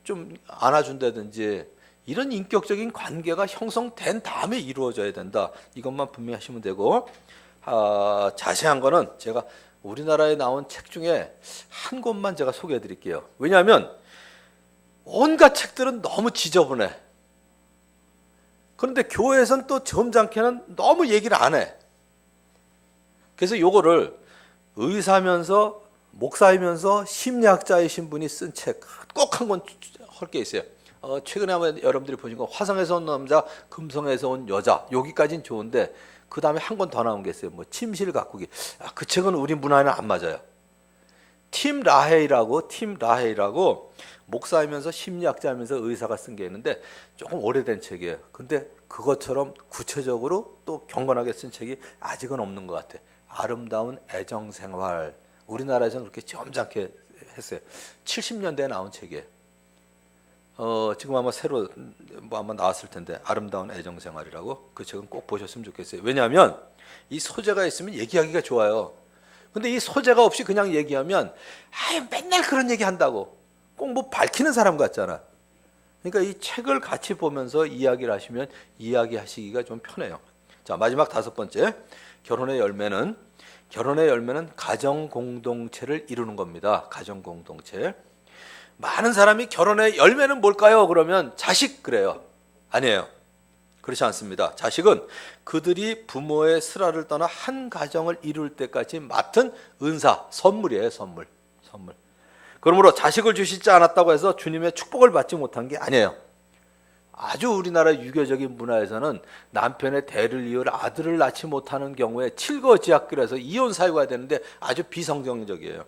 좀 안아준다든지 이런 인격적인 관계가 형성된 다음에 이루어져야 된다. 이것만 분명히 하시면 되고 자세한 거는 제가 우리나라에 나온 책 중에 한 권만 제가 소개해 드릴게요. 왜냐하면 온갖 책들은 너무 지저분해. 그런데 교회에서는 또 점잖게는 너무 얘기를 안 해. 그래서 요거를 의사면서 목사이면서 심리학자이신 분이 쓴 책 꼭 한 권 할 게 있어요. 최근에 한번 여러분들이 보신 거 화성에서 온 남자, 금성에서 온 여자 여기까지는 좋은데 그 다음에 한 권 더 나온 게 있어요. 뭐 침실 가꾸기. 그 책은 우리 문화에는 안 맞아요. 팀 라헤이라고 목사이면서 심리학자이면서 의사가 쓴 게 있는데 조금 오래된 책이에요. 근데 그것처럼 구체적으로 또 경건하게 쓴 책이 아직은 없는 것 같아. 아름다운 애정생활. 우리나라에서는 그렇게 점잖게 했어요. 70년대에 나온 책이에요. 지금 아마 새로 뭐 아마 나왔을 텐데 아름다운 애정생활이라고 그 책은 꼭 보셨으면 좋겠어요. 왜냐하면 이 소재가 있으면 얘기하기가 좋아요. 근데 이 소재가 없이 그냥 얘기하면 맨날 그런 얘기 한다고 꼭 뭐 밝히는 사람 같잖아. 그러니까 이 책을 같이 보면서 이야기를 하시면 이야기하시기가 좀 편해요. 자, 마지막 5번째. 결혼의 열매는 가정 공동체를 이루는 겁니다. 가정 공동체. 많은 사람이 결혼의 열매는 뭘까요? 그러면 자식 그래요. 아니에요. 그렇지 않습니다. 자식은 그들이 부모의 슬하를 떠나 한 가정을 이룰 때까지 맡은 은사, 선물이에요. 선물. 그러므로 자식을 주시지 않았다고 해서 주님의 축복을 받지 못한 게 아니에요. 아주 우리나라 유교적인 문화에서는 남편의 대를 이을 아들을 낳지 못하는 경우에 칠거지약길에서 이혼 사유가 되는데 아주 비성경적이에요.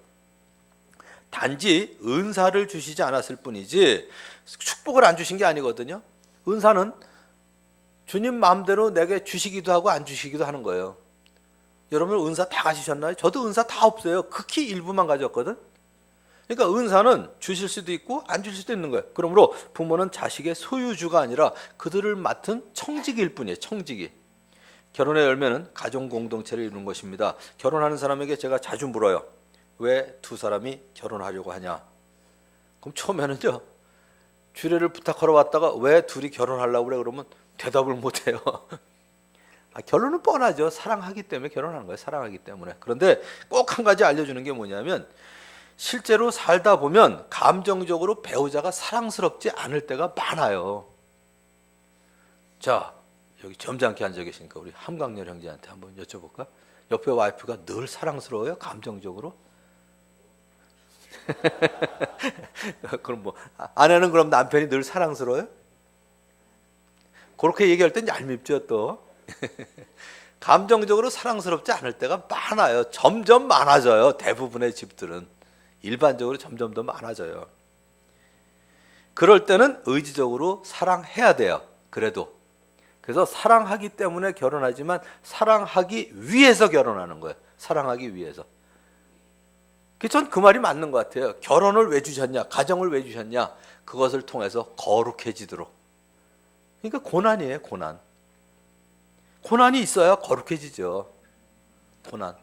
단지 은사를 주시지 않았을 뿐이지 축복을 안 주신 게 아니거든요. 은사는 주님 마음대로 내게 주시기도 하고 안 주시기도 하는 거예요. 여러분 은사 다 가지셨나요? 저도 은사 다 없어요. 극히 일부만 가졌거든. 그러니까 은사는 주실 수도 있고 안 주실 수도 있는 거예요. 그러므로 부모는 자식의 소유주가 아니라 그들을 맡은 청지기일 뿐이에요. 청지기. 결혼의 열매는 가정 공동체를 이루는 것입니다. 결혼하는 사람에게 제가 자주 물어요. 왜 두 사람이 결혼하려고 하냐? 그럼 처음에는요. 주례를 부탁하러 왔다가 왜 둘이 결혼하려고 그래? 그러면 대답을 못 해요. 결론은 뻔하죠. 사랑하기 때문에 결혼하는 거예요. 사랑하기 때문에. 그런데 꼭 한 가지 알려주는 게 뭐냐면 실제로 살다 보면 감정적으로 배우자가 사랑스럽지 않을 때가 많아요. 자, 여기 점잖게 앉아 계시니까 우리 함광렬 형제한테 한번 여쭤볼까? 옆에 와이프가 늘 사랑스러워요? 감정적으로? 그럼 뭐 아내는 그럼 남편이 늘 사랑스러워요? 그렇게 얘기할 땐 얄밉죠 또. 감정적으로 사랑스럽지 않을 때가 많아요. 점점 많아져요. 대부분의 집들은 일반적으로 점점 더 많아져요. 그럴 때는 의지적으로 사랑해야 돼요. 그래서 사랑하기 때문에 결혼하지만 사랑하기 위해서 결혼하는 거예요. 사랑하기 위해서. 전 그 말이 맞는 것 같아요. 결혼을 왜 주셨냐? 가정을 왜 주셨냐? 그것을 통해서 거룩해지도록. 그러니까 고난이에요. 고난. 고난이 있어야 거룩해지죠. 고난.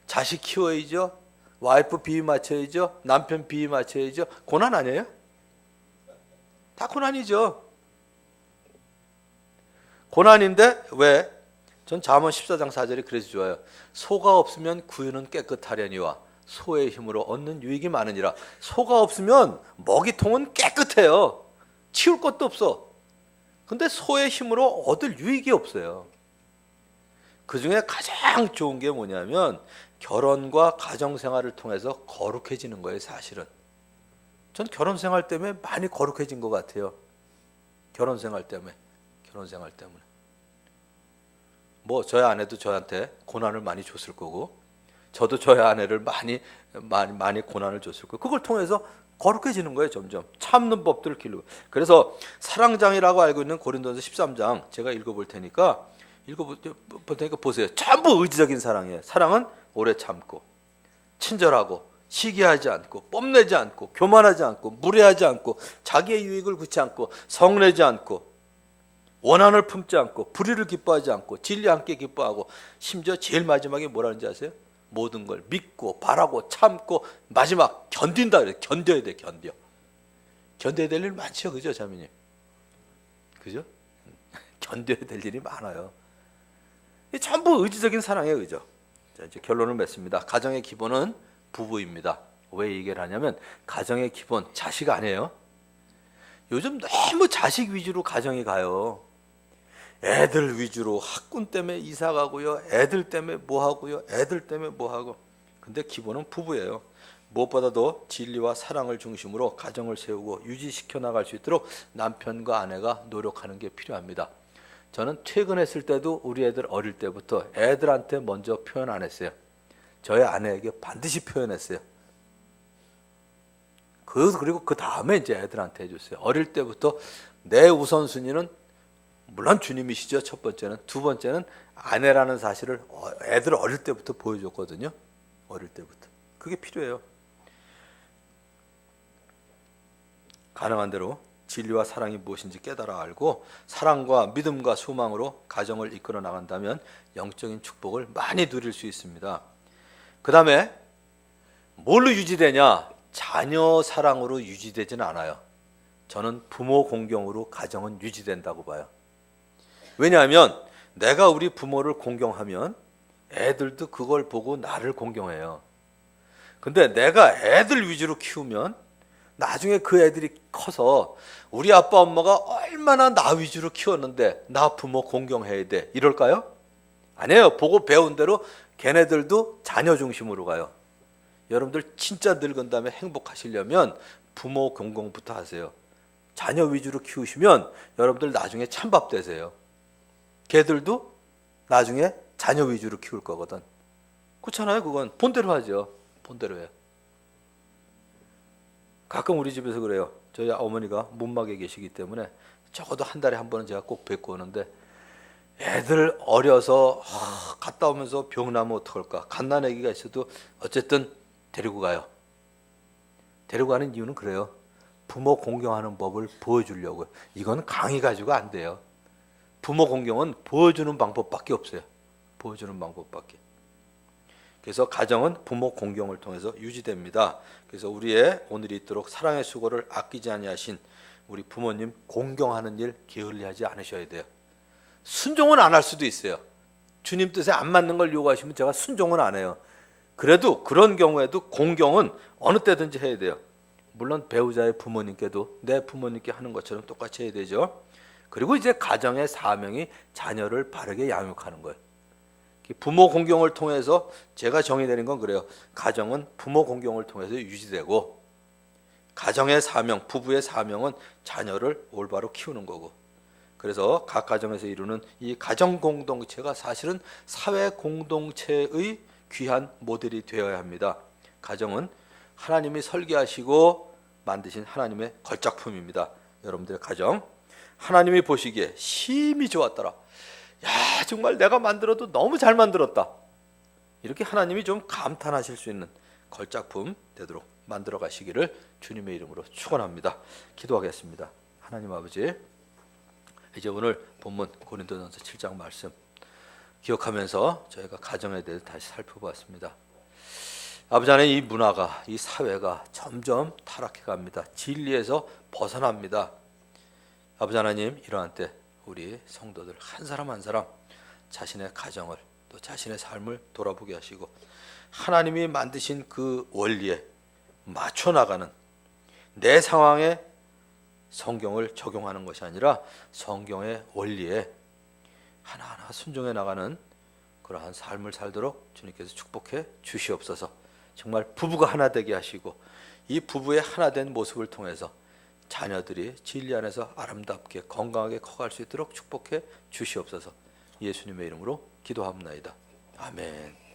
자식 키워야죠. 와이프 비위 맞춰야죠. 남편 비위 맞춰야죠. 고난 아니에요? 다 고난이죠. 고난인데 왜? 전 잠언 14장 4절이 그래서 좋아요. 소가 없으면 구유는 깨끗하려니와 소의 힘으로 얻는 유익이 많으니라. 소가 없으면 먹이통은 깨끗해요. 치울 것도 없어. 근데 소의 힘으로 얻을 유익이 없어요. 그 중에 가장 좋은 게 뭐냐면 결혼과 가정생활을 통해서 거룩해지는 거예요. 사실은 전 결혼생활 때문에 많이 거룩해진 것 같아요. 결혼생활 때문에 뭐 저희 아내도 저한테 고난을 많이 줬을 거고 저도 저희 아내를 많이 고난을 줬을 거고 그걸 통해서 거룩해지는 거예요. 점점 참는 법들을 기르고. 그래서 사랑장이라고 알고 있는 고린도전서 13장 제가 읽어볼 테니까 보세요. 전부 의지적인 사랑이에요. 사랑은 오래 참고 친절하고 시기하지 않고 뽐내지 않고 교만하지 않고 무례하지 않고 자기의 유익을 구치 않고 성내지 않고 원한을 품지 않고 불의를 기뻐하지 않고 진리 함께 기뻐하고 심지어 제일 마지막에 뭐라는지 아세요? 모든 걸 믿고 바라고 참고 마지막 견딘다 그래요. 견뎌야 돼. 견뎌야 될 일 많죠. 그죠 자매님? 그죠? 견뎌야 될 일이 많아요. 전부 의지적인 사랑이에요. 그죠? 자, 이제 결론을 맺습니다. 가정의 기본은 부부입니다. 왜 얘기를 하냐면 가정의 기본 자식 아니에요? 요즘 너무 자식 위주로 가정이 가요. 애들 위주로 학군 때문에 이사 가고요. 애들 때문에 뭐 하고요. 애들 때문에 뭐 하고. 근데 기본은 부부예요. 무엇보다도 진리와 사랑을 중심으로 가정을 세우고 유지시켜 나갈 수 있도록 남편과 아내가 노력하는 게 필요합니다. 저는 퇴근했을 때도 우리 애들 어릴 때부터 애들한테 먼저 표현 안 했어요. 저희 아내에게 반드시 표현했어요. 그리고 그 다음에 이제 애들한테 해줬어요. 어릴 때부터 내 우선순위는 물론 주님이시죠. 첫 번째는. 두 번째는 아내라는 사실을 애들 어릴 때부터 보여줬거든요. 어릴 때부터. 그게 필요해요. 가능한 대로 진리와 사랑이 무엇인지 깨달아 알고 사랑과 믿음과 소망으로 가정을 이끌어 나간다면 영적인 축복을 많이 누릴 수 있습니다. 그 다음에 뭘로 유지되냐? 자녀 사랑으로 유지되지는 않아요. 저는 부모 공경으로 가정은 유지된다고 봐요. 왜냐하면 내가 우리 부모를 공경하면 애들도 그걸 보고 나를 공경해요. 근데 내가 애들 위주로 키우면 나중에 그 애들이 커서 우리 아빠 엄마가 얼마나 나 위주로 키웠는데 나 부모 공경해야 돼 이럴까요? 아니에요. 보고 배운 대로 걔네들도 자녀 중심으로 가요. 여러분들 진짜 늙은 다음에 행복하시려면 부모 공경부터 하세요. 자녀 위주로 키우시면 여러분들 나중에 찬밥 되세요. 걔들도 나중에 자녀 위주로 키울 거거든. 그렇잖아요. 그건 본대로 하죠. 본대로 해요. 가끔 우리 집에서 그래요. 저희 어머니가 문막에 계시기 때문에 적어도 한 달에 한 번은 제가 꼭 뵙고 오는데, 애들 어려서 갔다 오면서 병 나면 어떡할까, 갓난아기가 있어도 어쨌든 데리고 가요. 데리고 가는 이유는 그래요. 부모 공경하는 법을 보여주려고요. 이건 강의 가지고 안 돼요. 부모 공경은 보여주는 방법밖에 없어요. 보여주는 방법밖에. 그래서 가정은 부모 공경을 통해서 유지됩니다. 그래서 우리의 오늘이 있도록 사랑의 수고를 아끼지 아니하신 우리 부모님 공경하는 일 게을리하지 않으셔야 돼요. 순종은 안 할 수도 있어요. 주님 뜻에 안 맞는 걸 요구하시면 제가 순종은 안 해요. 그래도 그런 경우에도 공경은 어느 때든지 해야 돼요. 물론 배우자의 부모님께도 내 부모님께 하는 것처럼 똑같이 해야 되죠. 그리고 이제 가정의 사명이 자녀를 바르게 양육하는 거예요. 부모 공경을 통해서 제가 정의내린 건 그래요. 가정은 부모 공경을 통해서 유지되고, 가정의 사명, 부부의 사명은 자녀를 올바로 키우는 거고, 그래서 각 가정에서 이루는 이 가정 공동체가 사실은 사회 공동체의 귀한 모델이 되어야 합니다. 가정은 하나님이 설계하시고 만드신 하나님의 걸작품입니다. 여러분들의 가정 하나님이 보시기에 심히 좋았더라. 야, 정말 내가 만들어도 너무 잘 만들었다. 이렇게 하나님이 좀 감탄하실 수 있는 걸작품 되도록 만들어 가시기를 주님의 이름으로 축원합니다. 기도하겠습니다. 하나님 아버지, 이제 오늘 본문 고린도전서 7장 말씀 기억하면서 저희가 가정에 대해서 다시 살펴보았습니다. 아버지 하나님, 이 문화가, 이 사회가 점점 타락해 갑니다. 진리에서 벗어납니다. 아버지 하나님, 이러한 때 우리 성도들 한 사람 한 사람 자신의 가정을, 또 자신의 삶을 돌아보게 하시고, 하나님이 만드신 그 원리에 맞춰 나가는, 내 상황에 성경을 적용하는 것이 아니라 성경의 원리에 하나하나 순종해 나가는 그러한 삶을 살도록 주님께서 축복해 주시옵소서. 정말 부부가 하나 되게 하시고, 이 부부의 하나 된 모습을 통해서 자녀들이 진리 안에서 아름답게 건강하게 커갈 수 있도록 축복해 주시옵소서. 예수님의 이름으로 기도합나이다. 아멘.